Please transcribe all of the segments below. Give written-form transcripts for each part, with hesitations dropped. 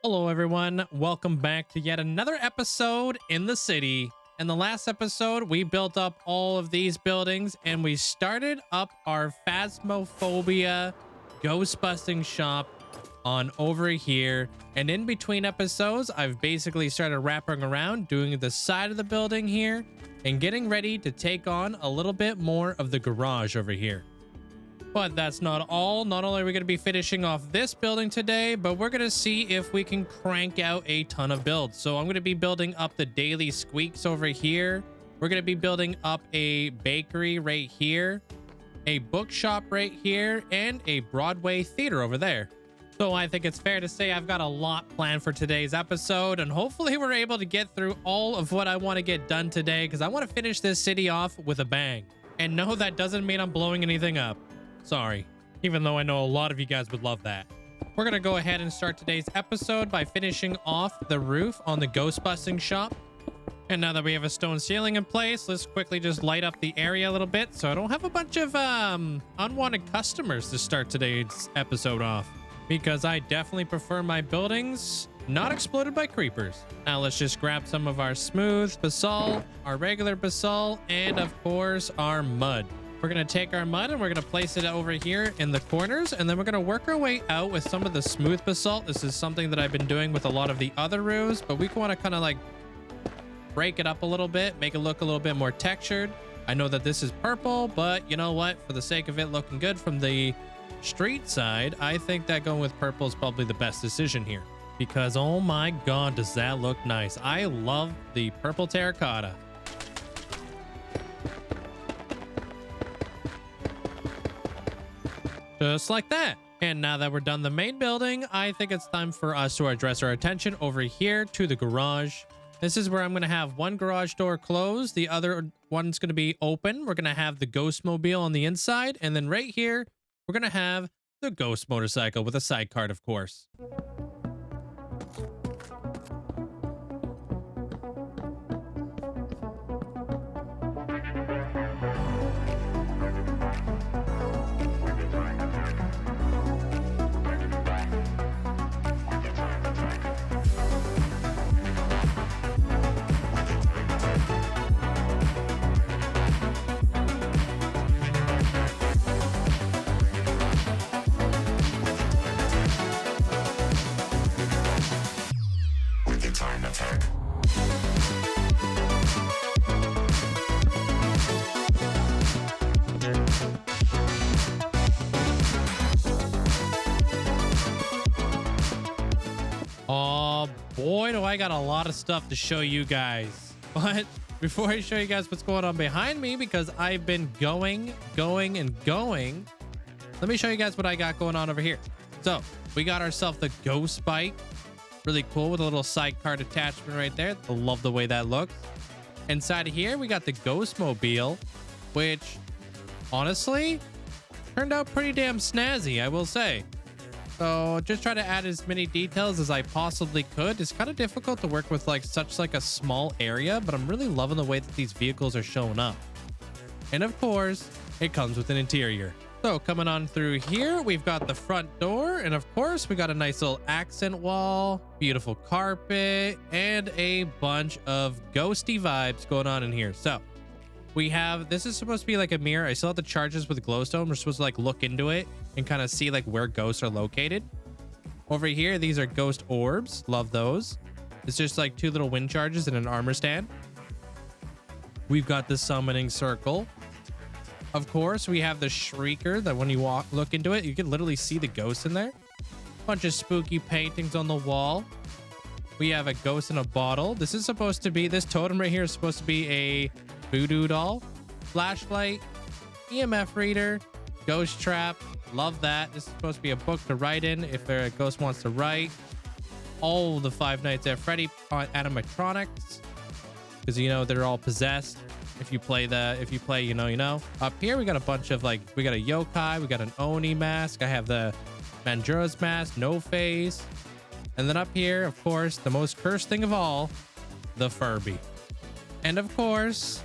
Hello, everyone. Welcome back to yet another episode in the city. In the last episode, we built up all of these buildings and we started up our Phasmophobia ghost busting shop on over here. And in between episodes, I've basically started wrapping around, doing the side of the building here and getting ready to take on a little bit more of the garage over here. But that's not all. Not only are we going to be finishing off this building today, but we're going to see if we can crank out a ton of builds. So I'm going to be building up the daily squeaks over here. We're going to be building up a bakery right here, a bookshop right here, and a Broadway theater over there. So I think it's fair to say I've got a lot planned for today's episode, and hopefully we're able to get through all of what I want to get done today, because I want to finish this city off with a bang. And no, that doesn't mean I'm blowing anything up. Sorry, even though I know a lot of you guys would love that. We're going to go ahead and start today's episode by finishing off the roof on the ghost busting shop. And now that we have a stone ceiling in place, let's quickly just light up the area a little bit so I don't have a bunch of unwanted customers to start today's episode off. Because I definitely prefer my buildings not exploded by creepers. Now let's just grab some of our smooth basalt, our regular basalt, and of course our mud. We're going to take our mud and we're going to place it over here in the corners, and then we're going to work our way out with some of the smooth basalt. This is something that I've been doing with a lot of the other roofs, but we want to kind of like break it up a little bit, make it look a little bit more textured. I know that this is purple, but you know what? For the sake of it looking good from the street side, I think that going with purple is probably the best decision here, because oh my God, does that look nice. I love the purple terracotta. Just like that. And now that we're done the main building, I think it's time for us to address our attention over here to the garage. This is where I'm going to have one garage door closed. The other one's going to be open. We're going to have the ghost mobile on the inside. And then right here, we're going to have the ghost motorcycle with a sidecar, of course. Oh boy, do I got a lot of stuff to show you guys. But before I show you guys what's going on behind me, because I've been going, let me show you guys what I got going on over here. So we got ourselves the ghost bike. Really cool with a little sidecar attachment right there. I love the way that looks. Inside of here, we got the ghost mobile, which honestly turned out pretty damn snazzy, I will say. So just try to add as many details as I possibly could. It's kind of difficult to work with such a small area, but I'm really loving the way that these vehicles are showing up. And of course, it comes with an interior. So coming on through here, we've got the front door, and of course we got a nice little accent wall, beautiful carpet, and a bunch of ghosty vibes going on in here. So we have, this is supposed to be like a mirror. I still have the charges with glowstone. We're supposed to look into it and kind of see where ghosts are located. Over here, these are ghost orbs. Love those. It's just two little wind charges and an armor stand. We've got the summoning circle. Of course, we have the shrieker that when you look into it, you can literally see the ghosts in there. Bunch of spooky paintings on the wall. We have a ghost in a bottle. This totem right here is supposed to be a voodoo doll, flashlight, EMF reader, ghost trap. Love that. This is supposed to be a book to write in if a ghost wants to write. All the Five Nights at Freddy animatronics, because they're all possessed. If you play, you know. Up here we got a bunch of we got a yokai, we got an Oni mask. I have the Manjura's mask, no face. And then up here, of course, the most cursed thing of all, the Furby. And of course,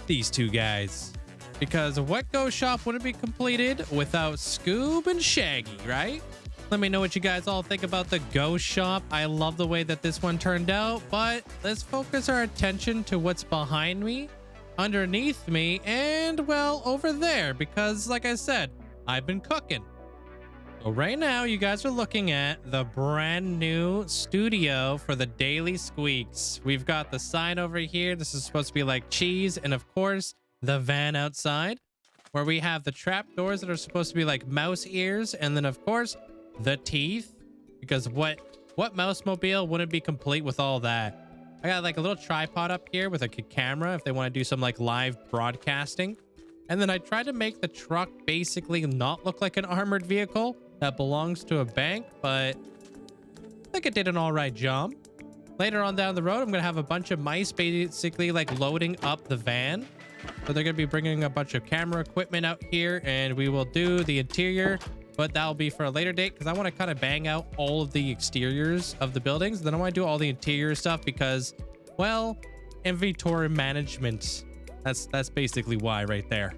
these two guys. Because what ghost shop wouldn't be completed without Scoob and Shaggy, right? Let me know what you guys all think about the ghost shop. I love the way that this one turned out, but let's focus our attention to what's behind me, underneath me, and well, over there, because like I said, I've been cooking. So right now, you guys are looking at the brand new studio for the Daily Squeaks. We've got the sign over here. This is supposed to be like cheese, and of course, the van outside, where we have the trap doors that are supposed to be like mouse ears, and then of course, the teeth, because what mouse mobile wouldn't be complete with all that? I got like a little tripod up here with a camera if they want to do some like live broadcasting. And then I tried to make the truck basically not look like an armored vehicle that belongs to a bank, but I think it did an all right job. Later on down the road, I'm going to have a bunch of mice basically like loading up the van. So they're going to be bringing a bunch of camera equipment out here, and we will do the interior, but that'll be for a later date because I want to kind of bang out all of the exteriors of the buildings. Then I want to do all the interior stuff because, well, inventory management. That's basically why right there.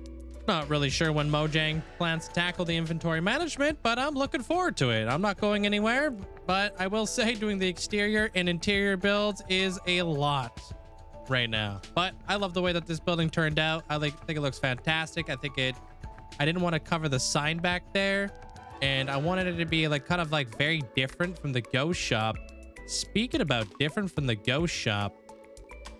Not really sure when Mojang plans to tackle the inventory management, but I'm looking forward to it. I'm not going anywhere, but I will say doing the exterior and interior builds is a lot right now. But I love the way that this building turned out. I think it looks fantastic. I didn't want to cover the sign back there, and I wanted it to be like kind of like very different from the ghost shop. Speaking about different from the ghost shop,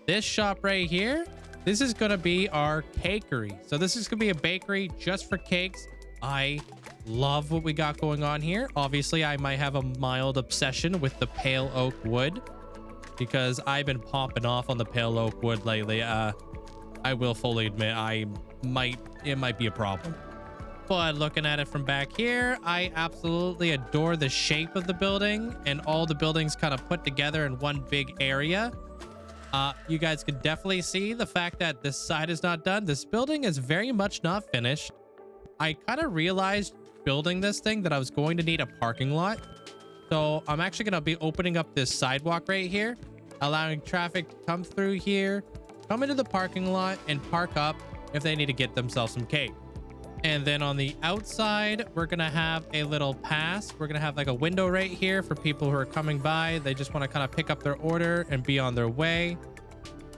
this shop right here, this is going to be our cakery. So this is going to be a bakery just for cakes. I love what we got going on here. Obviously, I might have a mild obsession with the pale oak wood because I've been popping off on the pale oak wood lately. I will fully admit it might be a problem. But looking at it from back here, I absolutely adore the shape of the building and all the buildings kind of put together in one big area. You guys can definitely see the fact that this side is not done. This building is very much not finished. I kind of realized building this thing that I was going to need a parking lot. So I'm actually going to be opening up this sidewalk right here, allowing traffic to come through here, come into the parking lot and park up if they need to get themselves some cake. And then on the outside, we're going to have a little pass. We're going to have like a window right here for people who are coming by. They just want to kind of pick up their order and be on their way.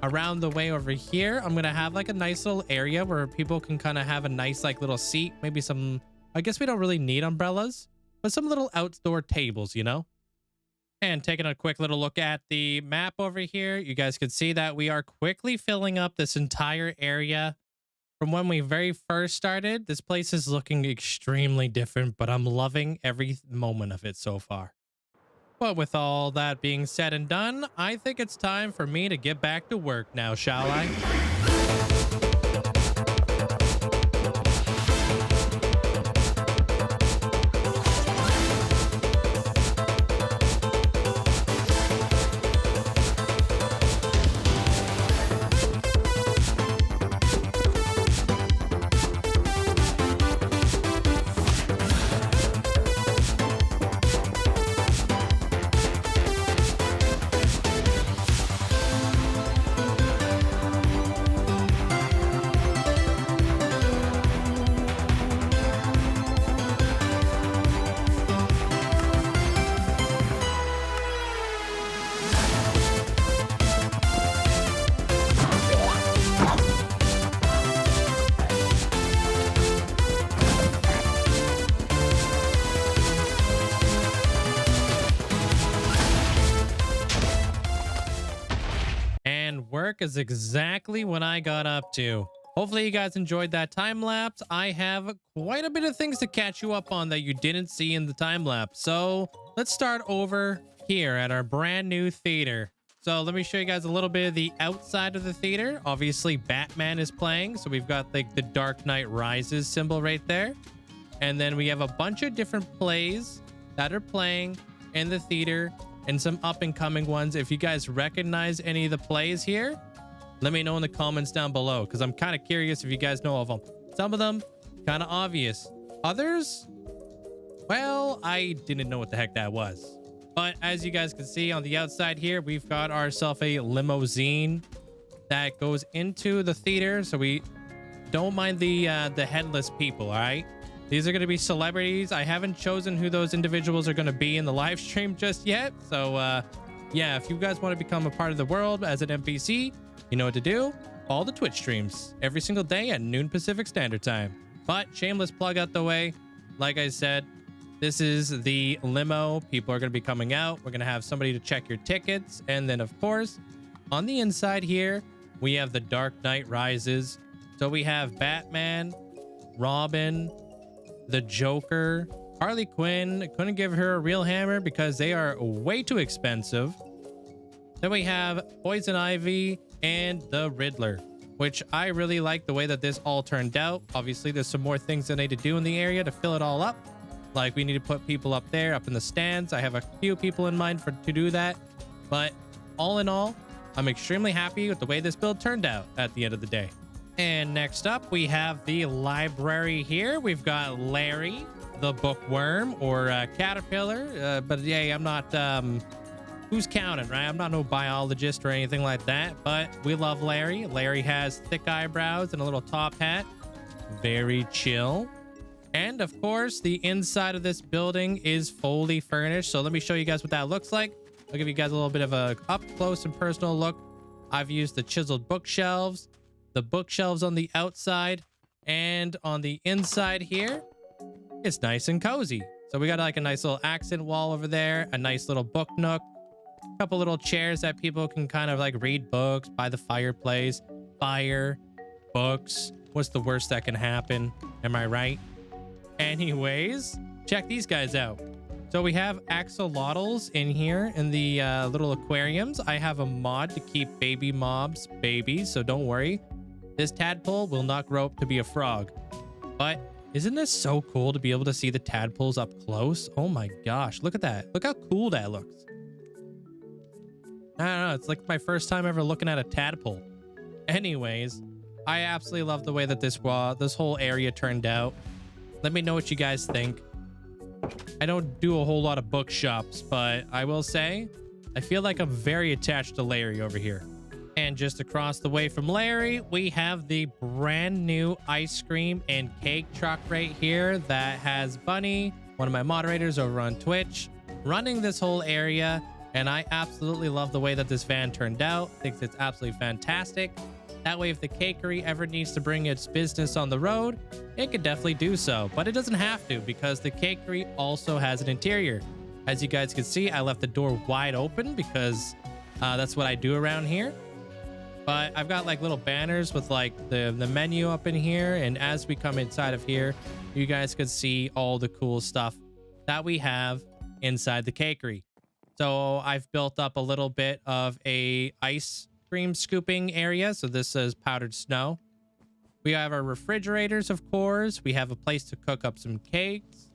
Around the way over here, I'm going to have like a nice little area where people can kind of have a nice like little seat. Maybe some, I guess we don't really need umbrellas, but some little outdoor tables, you know? And taking a quick little look at the map over here, you guys can see that we are quickly filling up this entire area. From when we very first started, this place is looking extremely different, but I'm loving every moment of it so far. But with all that being said and done, I think it's time for me to get back to work now, shall I? Work is exactly what I got up to. Hopefully you guys enjoyed that time lapse. I have quite a bit of things to catch you up on that you didn't see in the time lapse. So let's start over here at our brand new theater. So let me show you guys a little bit of the outside of the theater. Obviously Batman is playing. So we've got like the Dark Knight Rises symbol right there. And then we have a bunch of different plays that are playing in the theater, and some up and coming ones. If you guys recognize any of the plays here, let me know in the comments down below, because I'm kind of curious if you guys know of them. Some of them kind of obvious. Others, well, I didn't know what the heck that was. But as you guys can see on the outside here, we've got ourselves a limousine that goes into the theater. So we don't mind the headless people, all right? These are going to be celebrities. I haven't chosen who those individuals are going to be in the live stream just yet. So, yeah, if you guys want to become a part of the world as an NPC, you know what to do. All the Twitch streams every single day at noon Pacific Standard Time. But shameless plug out the way. Like I said, this is the limo. People are going to be coming out. We're going to have somebody to check your tickets. And then, of course, on the inside here, we have the Dark Knight Rises. So we have Batman, Robin, the Joker, Harley Quinn. Couldn't give her a real hammer because they are way too expensive. Then we have Poison Ivy and the Riddler, which I really like the way that this all turned out. Obviously, there's some more things that I need to do in the area to fill it all up. Like we need to put people up there, up in the stands. I have a few people in mind to do that. But all in all, I'm extremely happy with the way this build turned out at the end of the day. And next up, we have the library here. We've got Larry, the bookworm, or caterpillar. But yeah, I'm not... who's counting, right? I'm not no biologist or anything like that, but we love Larry. Larry has thick eyebrows and a little top hat. Very chill. And of course, the inside of this building is fully furnished. So let me show you guys what that looks like. I'll give you guys a little bit of a up close and personal look. I've used the chiseled bookshelves, the bookshelves on the outside, and on the inside here, it's nice and cozy. So we got like a nice little accent wall over there, a nice little book nook, a couple little chairs that people can kind of like read books by the fireplace. Fire, books. What's the worst that can happen? Am I right? Anyways, check these guys out. So we have axolotls in here in the little aquariums. I have a mod to keep baby mobs babies, so don't worry. This tadpole will not grow up to be a frog. But isn't this so cool to be able to see the tadpoles up close? Oh my gosh, look at that. Look how cool that looks. I don't know, it's like my first time ever looking at a tadpole. Anyways, I absolutely love the way that this whole area turned out. Let me know what you guys think. I don't do a whole lot of bookshops, but I will say, I feel like I'm very attached to Larry over here. And just across the way from Larry, we have the brand new ice cream and cake truck right here that has Bunny, one of my moderators over on Twitch, running this whole area. And I absolutely love the way that this van turned out. Thinks it's absolutely fantastic. That way, if the cakery ever needs to bring its business on the road, it could definitely do so. But it doesn't have to because the cakery also has an interior. As you guys can see, I left the door wide open because that's what I do around here. But I've got like little banners with like the menu up in here. And as we come inside of here, you guys can see all the cool stuff that we have inside the cakery. So I've built up a little bit of a ice cream scooping area. So this is powdered snow. We have our refrigerators, of course. We have a place to cook up some cakes.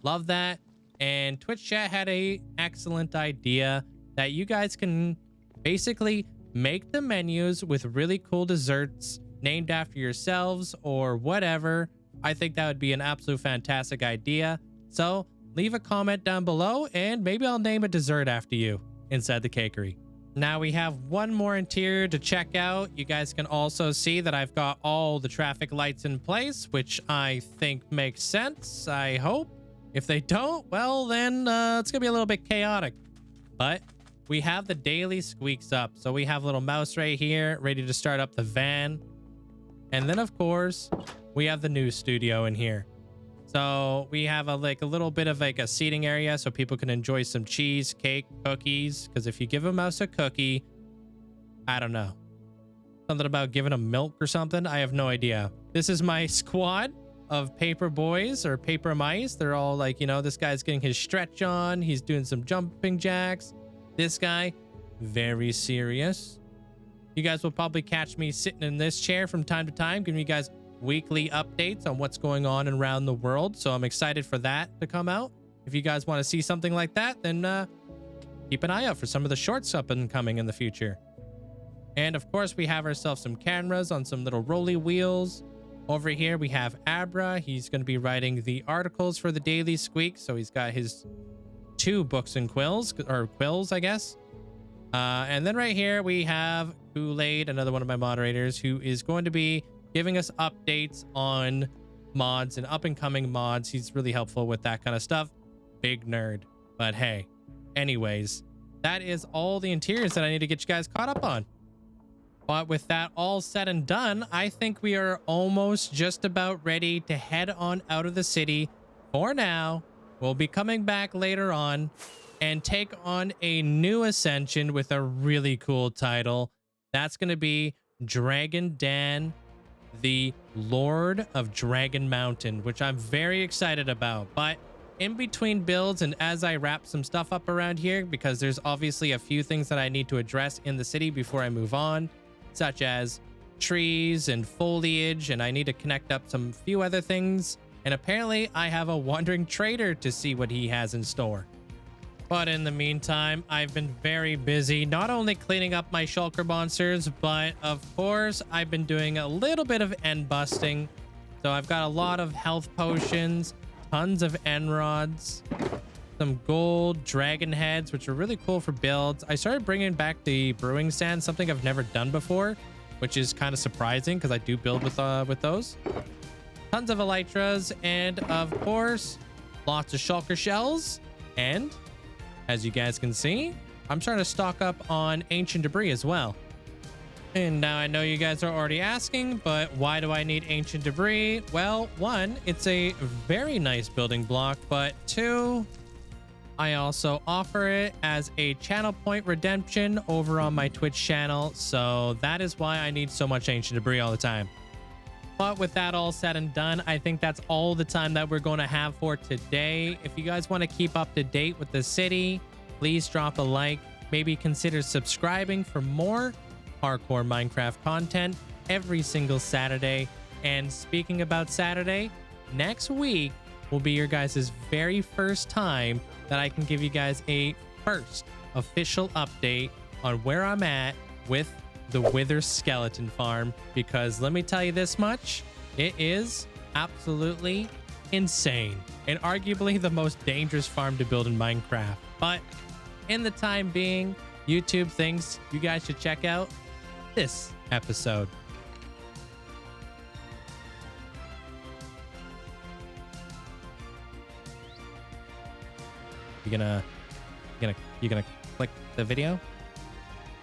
Love that. And Twitch chat had a excellent idea that you guys can basically make the menus with really cool desserts named after yourselves or whatever. I think that would be an absolute fantastic idea. So leave a comment down below and maybe I'll name a dessert after you inside the cakery. Now we have one more interior to check out. You guys can also see that I've got all the traffic lights in place, which I think makes sense, I hope. If they don't, well, then it's gonna be a little bit chaotic. But we have the daily squeaks up. So we have a little mouse right here, ready to start up the van. And then, of course, we have the news studio in here. So we have a little bit of like a seating area so people can enjoy some cheese, cake, cookies. Because if you give a mouse a cookie, I don't know. Something about giving them milk or something. I have no idea. This is my squad of paper boys or paper mice. They're all like, you know, this guy's getting his stretch on. He's doing some jumping jacks. This guy, very serious. You guys will probably catch me sitting in this chair from time to time, giving you guys weekly updates on what's going on around the world. So I'm excited for that to come out. If you guys want to see something like that, then keep an eye out for some of the shorts up and coming in the future. And of course, we have ourselves some cameras on some little rolly wheels. Over here, we have Abra. He's going to be writing the articles for the Daily Squeak. So he's got his 2 books and quills, or quills, I guess. And then right here, we have Kool-Aid, another one of my moderators, who is going to be giving us updates on mods and up and coming mods. He's really helpful with that kind of stuff. Big nerd. But hey, anyways, that is all the interiors that I need to get you guys caught up on. But with that all said and done, I think we are almost just about ready to head on out of the city for now. We'll be coming back later on and take on a new ascension with a really cool title. That's going to be Dragon Dan, the Lord of Dragon Mountain, which I'm very excited about. But in between builds and as I wrap some stuff up around here, because there's obviously a few things that I need to address in the city before I move on, such as trees and foliage, and I need to connect up some few other things. And apparently I have a wandering trader to see what he has in store. But in the meantime, I've been very busy, not only cleaning up my shulker monsters, but of course I've been doing a little bit of end busting. So I've got a lot of health potions, tons of end rods, some gold dragon heads, which are really cool for builds. I started bringing back the brewing stand, something I've never done before, which is kind of surprising because I do build with those. Tons of elytras, and of course, lots of shulker shells. And as you guys can see, I'm starting to stock up on ancient debris as well. And now I know you guys are already asking, but why do I need ancient debris? Well, one, it's a very nice building block, but two, I also offer it as a channel point redemption over on my Twitch channel. So that is why I need so much ancient debris all the time. But with that all said and done, I think that's all the time that we're going to have for today. If you guys want to keep up to date with the city, please drop a like. Maybe consider subscribing for more hardcore Minecraft content every single Saturday. And speaking about Saturday, next week will be your guys' very first time that I can give you guys a first official update on where I'm at with the Wither Skeleton Farm, because let me tell you this much, it is absolutely insane and arguably the most dangerous farm to build in Minecraft. But in the time being, YouTube thinks you guys should check out this episode. You gonna click the video?